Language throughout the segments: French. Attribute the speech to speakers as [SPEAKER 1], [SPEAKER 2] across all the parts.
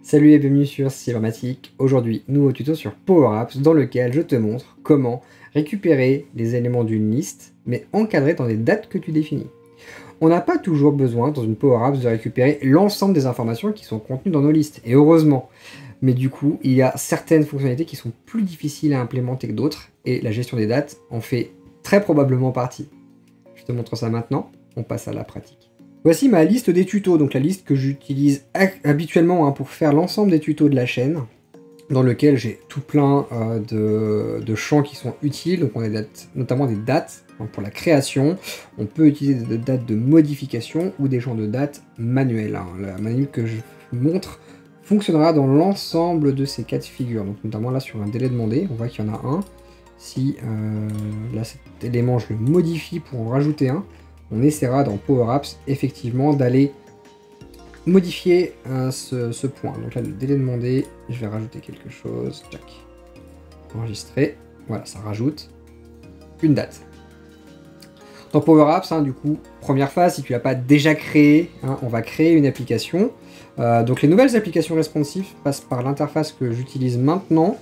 [SPEAKER 1] Salut et bienvenue sur Cybermatic. Aujourd'hui, nouveau tuto sur Power Apps dans lequel je te montre comment récupérer les éléments d'une liste, mais encadrés dans des dates que tu définis. On n'a pas toujours besoin dans une Power Apps de récupérer l'ensemble des informations qui sont contenues dans nos listes, et heureusement. Mais du coup, il y a certaines fonctionnalités qui sont plus difficiles à implémenter que d'autres, et la gestion des dates en fait très probablement partie. Je te montre ça maintenant, on passe à la pratique. Voici ma liste des tutos, donc la liste que j'utilise habituellement pour faire l'ensemble des tutos de la chaîne, dans lequel j'ai tout plein de champs qui sont utiles, donc on a notamment des dates pour la création, on peut utiliser des dates de modification ou des champs de dates manuels. La manip que je montre fonctionnera dans l'ensemble de ces cas de figure, donc notamment là sur un délai demandé, on voit qu'il y en a un. Si là cet élément je le modifie pour en rajouter un, on essaiera dans Power Apps effectivement d'aller modifier ce point. Donc là le délai demandé, je vais rajouter quelque chose, tac, enregistrer, voilà, ça rajoute une date. Dans Power Apps, du coup, première phase, si tu l'as pas déjà créé, on va créer une application. Donc les nouvelles applications responsives passent par l'interface que j'utilise maintenant,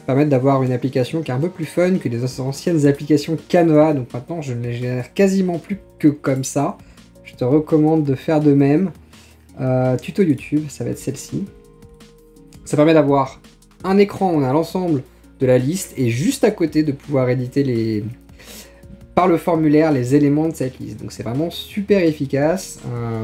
[SPEAKER 1] permettent d'avoir une application qui est un peu plus fun que les anciennes applications Canva. Donc maintenant, je ne les génère quasiment plus que comme ça. Je te recommande de faire de même. Tuto YouTube, ça va être celle-ci. Ça permet d'avoir un écran, on a l'ensemble de la liste, et juste à côté de pouvoir éditer par le formulaire les éléments de cette liste. Donc c'est vraiment super efficace,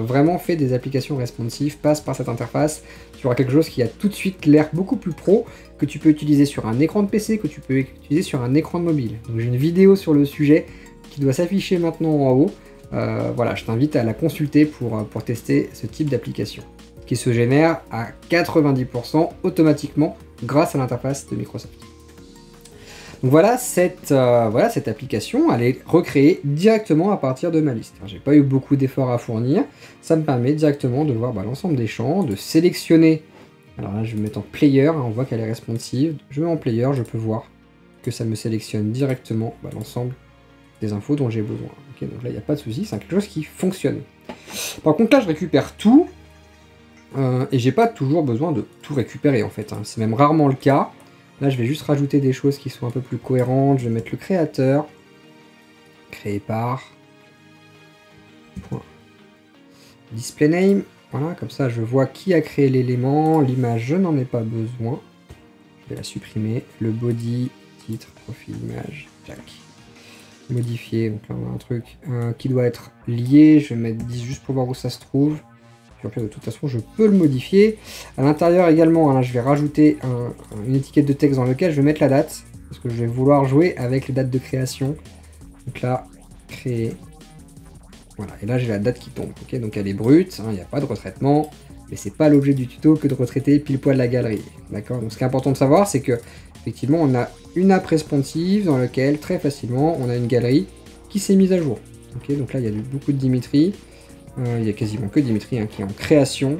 [SPEAKER 1] vraiment fait des applications responsives, passe par cette interface. Tu auras quelque chose qui a tout de suite l'air beaucoup plus pro, que tu peux utiliser sur un écran de PC, que tu peux utiliser sur un écran de mobile. Donc j'ai une vidéo sur le sujet qui doit s'afficher maintenant en haut. Voilà, je t'invite à la consulter pour tester ce type d'application, qui se génère à 90% automatiquement grâce à l'interface de Microsoft. Donc voilà cette application, elle est recréée directement à partir de ma liste. J'ai pas eu beaucoup d'efforts à fournir, ça me permet directement de voir l'ensemble des champs, de sélectionner. Alors là je vais me mettre en player, on voit qu'elle est responsive, je mets en player, je peux voir que ça me sélectionne directement l'ensemble des infos dont j'ai besoin. Okay, donc là il n'y a pas de souci, c'est quelque chose qui fonctionne. Par contre là je récupère tout, et j'ai pas toujours besoin de tout récupérer en fait, c'est même rarement le cas. Là, je vais juste rajouter des choses qui sont un peu plus cohérentes. Je vais mettre le créateur. Créé par. Point. Display name. Voilà, comme ça, je vois qui a créé l'élément. L'image, je n'en ai pas besoin. Je vais la supprimer. Le body, titre, profil, image. Tac. Modifier. Donc là, on a un truc qui doit être lié. Je vais mettre 10 juste pour voir où ça se trouve. De toute façon, je peux le modifier. À l'intérieur également, là, je vais rajouter une étiquette de texte dans laquelle je vais mettre la date, parce que je vais vouloir jouer avec les dates de création. Donc là, créer. Voilà, et là j'ai la date qui tombe. Okay, donc elle est brute, il n'y a pas de retraitement, mais c'est pas l'objet du tuto que de retraiter pile poil la galerie. D'accord. Donc ce qui est important de savoir, c'est que effectivement, on a une app responsive dans laquelle très facilement on a une galerie qui s'est mise à jour. Okay, donc là, il y a beaucoup de Dimitri. Il y a quasiment que Dimitri qui est en création.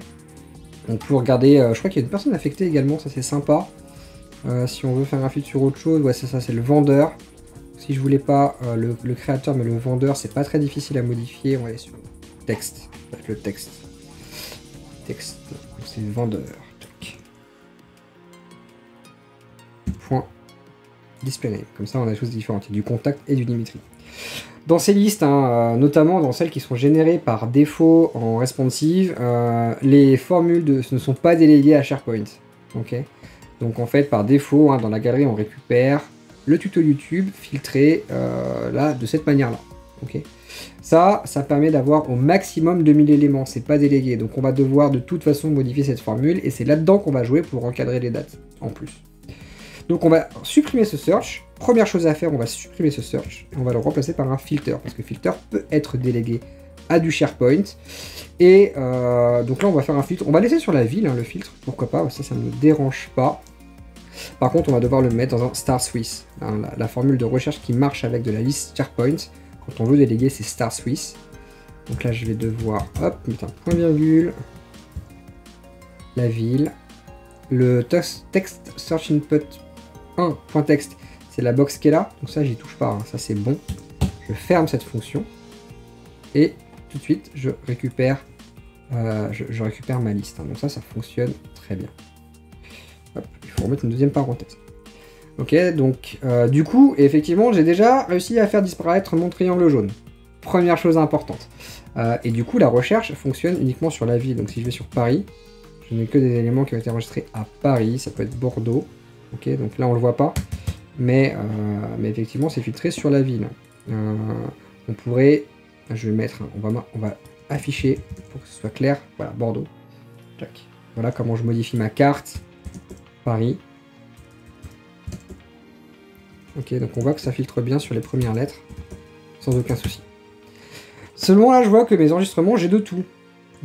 [SPEAKER 1] On peut regarder, je crois qu'il y a une personne affectée également, ça c'est sympa. Si on veut faire un filtre sur autre chose, ouais c'est ça, c'est le vendeur. Si je voulais pas le créateur mais le vendeur, c'est pas très difficile à modifier. On va aller sur le texte, le texte. Texte, c'est le vendeur. Point. Display name, comme ça on a des choses différentes, il y a du contact et du Dimitri. Dans ces listes, notamment dans celles qui sont générées par défaut en responsive, les formules ne sont pas déléguées à SharePoint. Okay, donc en fait, par défaut, dans la galerie, on récupère le tuto YouTube filtré là, de cette manière-là. Okay, ça permet d'avoir au maximum 2000 éléments, c'est pas délégué. Donc on va devoir de toute façon modifier cette formule, et c'est là-dedans qu'on va jouer pour encadrer les dates, en plus. Donc on va supprimer ce search. Première chose à faire, on va supprimer ce search et on va le remplacer par un filter, parce que filter peut être délégué à du SharePoint. Et donc là on va faire un filtre, on va laisser sur la ville le filtre, pourquoi pas, ça ne me dérange pas. Par contre on va devoir le mettre dans un star Swiss, la formule de recherche qui marche avec de la liste SharePoint. Quand on veut déléguer, c'est star Swiss. Donc là je vais devoir mettre un point virgule, la ville, le text search input 1.text, c'est la box qui est là, donc ça j'y touche pas, ça c'est bon. Je ferme cette fonction. et tout de suite je récupère, je récupère ma liste. Hein. Donc ça fonctionne très bien. Hop, il faut remettre une deuxième parenthèse. Ok, donc du coup, effectivement, j'ai déjà réussi à faire disparaître mon triangle jaune. Première chose importante. Et du coup, la recherche fonctionne uniquement sur la ville. Donc si je vais sur Paris, je n'ai que des éléments qui ont été enregistrés à Paris. Ça peut être Bordeaux. Ok, donc là, on le voit pas. Mais effectivement, c'est filtré sur la ville. On pourrait... Je vais mettre... On va afficher pour que ce soit clair. Voilà, Bordeaux. Tac. Voilà comment je modifie ma carte. Paris. Ok, donc on voit que ça filtre bien sur les premières lettres. Sans aucun souci. Seulement là, je vois que mes enregistrements, j'ai de tout.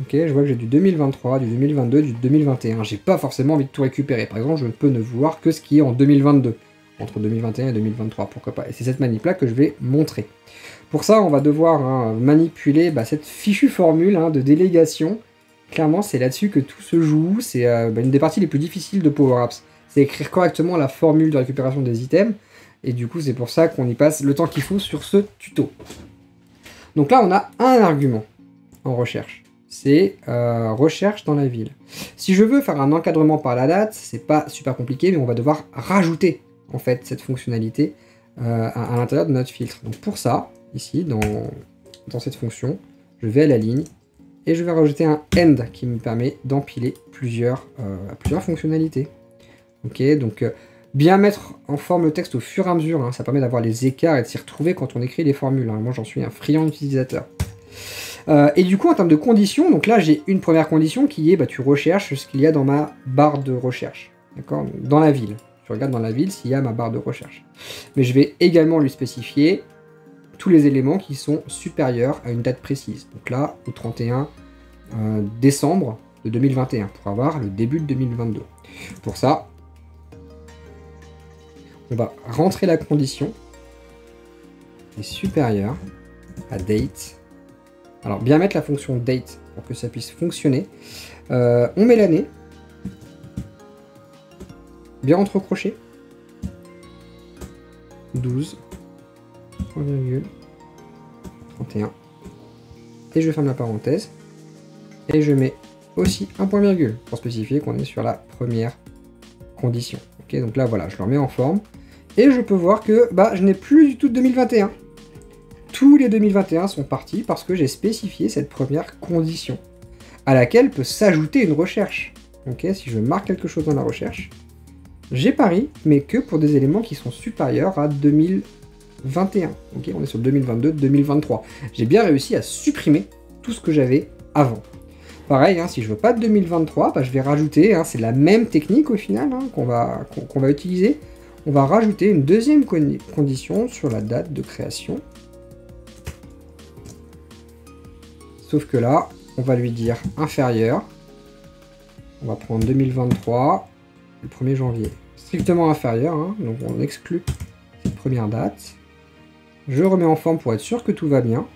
[SPEAKER 1] Ok, je vois que j'ai du 2023, du 2022, du 2021. J'ai pas forcément envie de tout récupérer. Par exemple, je ne peux ne voir que ce qui est en 2022. Entre 2021 et 2023, pourquoi pas. Et c'est cette manip-là que je vais montrer. Pour ça, on va devoir manipuler cette fichue formule de délégation. Clairement, c'est là-dessus que tout se joue. C'est une des parties les plus difficiles de Power Apps. C'est écrire correctement la formule de récupération des items. Et du coup, c'est pour ça qu'on y passe le temps qu'il faut sur ce tuto. Donc là, on a un argument en recherche. C'est recherche dans la ville. Si je veux faire un encadrement par la date, c'est pas super compliqué, mais on va devoir rajouter en fait cette fonctionnalité à l'intérieur de notre filtre. Donc pour ça, ici, dans cette fonction, je vais à la ligne et je vais rajouter un end qui me permet d'empiler plusieurs fonctionnalités. Ok, donc bien mettre en forme le texte au fur et à mesure, ça permet d'avoir les écarts et de s'y retrouver quand on écrit les formules. Moi, j'en suis un friand utilisateur. Et du coup, en termes de conditions, donc là, j'ai une première condition qui est, tu recherches ce qu'il y a dans ma barre de recherche. D'accord ? Dans la ville. Tu regardes dans la ville s'il y a ma barre de recherche. Mais je vais également lui spécifier tous les éléments qui sont supérieurs à une date précise. Donc là, au 31 décembre de 2021, pour avoir le début de 2022. Pour ça, on va rentrer la condition est supérieure à date. Alors, bien mettre la fonction date pour que ça puisse fonctionner. On met l'année. Bien entre crochets. 12. 3,31. Et je ferme la parenthèse. Et je mets aussi un point virgule pour spécifier qu'on est sur la première condition. Ok, donc là, voilà, je le remets en forme. Et je peux voir que je n'ai plus du tout de 2021. Tous les 2021 sont partis parce que j'ai spécifié cette première condition, à laquelle peut s'ajouter une recherche. Ok, si je marque quelque chose dans la recherche, j'ai Paris, mais que pour des éléments qui sont supérieurs à 2021. Ok, on est sur 2022, 2023. J'ai bien réussi à supprimer tout ce que j'avais avant. Pareil, si je veux pas de 2023, je vais rajouter, c'est la même technique au final qu'on va utiliser. On va rajouter une deuxième condition sur la date de création. Sauf que là, on va lui dire inférieur. On va prendre 2023, le 1er janvier. Strictement inférieur, donc on exclut cette première date. Je remets en forme pour être sûr que tout va bien.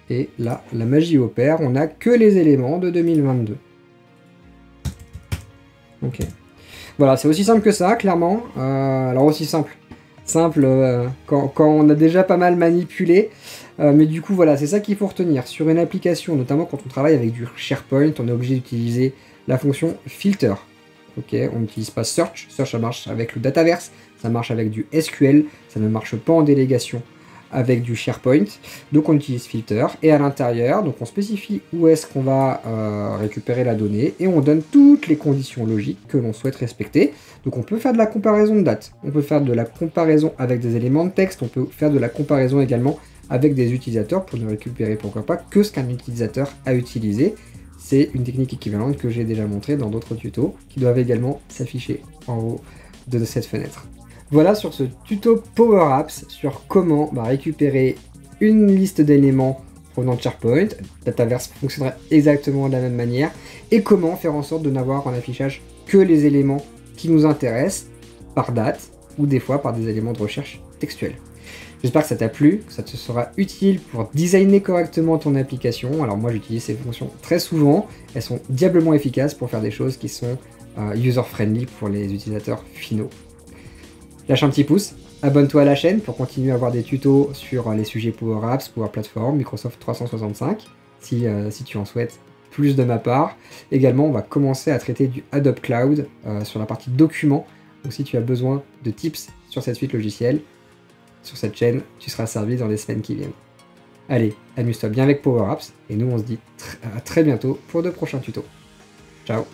[SPEAKER 1] Et là, la magie opère, on n'a que les éléments de 2022. Ok. Voilà, c'est aussi simple que ça, clairement. Alors aussi simple. Quand on a déjà pas mal manipulé. Mais du coup, voilà, c'est ça qu'il faut retenir. Sur une application, notamment quand on travaille avec du SharePoint, on est obligé d'utiliser la fonction filter. Ok, on n'utilise pas search. Search, ça marche avec le Dataverse, ça marche avec du SQL, ça ne marche pas en délégation avec du SharePoint. Donc on utilise filter. Et à l'intérieur, donc on spécifie où est-ce qu'on va récupérer la donnée et on donne toutes les conditions logiques que l'on souhaite respecter. Donc on peut faire de la comparaison de dates, on peut faire de la comparaison avec des éléments de texte, on peut faire de la comparaison également avec des utilisateurs pour ne récupérer pourquoi pas que ce qu'un utilisateur a utilisé. C'est une technique équivalente que j'ai déjà montrée dans d'autres tutos qui doivent également s'afficher en haut de cette fenêtre. Voilà sur ce tuto Power Apps sur comment récupérer une liste d'éléments provenant de SharePoint. Dataverse fonctionnerait exactement de la même manière. Et comment faire en sorte de n'avoir en affichage que les éléments qui nous intéressent par date ou des fois par des éléments de recherche textuels. J'espère que ça t'a plu, que ça te sera utile pour designer correctement ton application. Alors moi j'utilise ces fonctions très souvent, elles sont diablement efficaces pour faire des choses qui sont user-friendly pour les utilisateurs finaux. Lâche un petit pouce, Abonne-toi à la chaîne pour continuer à avoir des tutos sur les sujets Power Apps, Power Platform, Microsoft 365, si tu en souhaites plus de ma part. Également, on va commencer à traiter du Adobe Cloud sur la partie documents. Donc si tu as besoin de tips sur cette suite logicielle, sur cette chaîne, tu seras servi dans les semaines qui viennent. Allez, amuse-toi bien avec Power Apps, et nous on se dit à très bientôt pour de prochains tutos. Ciao!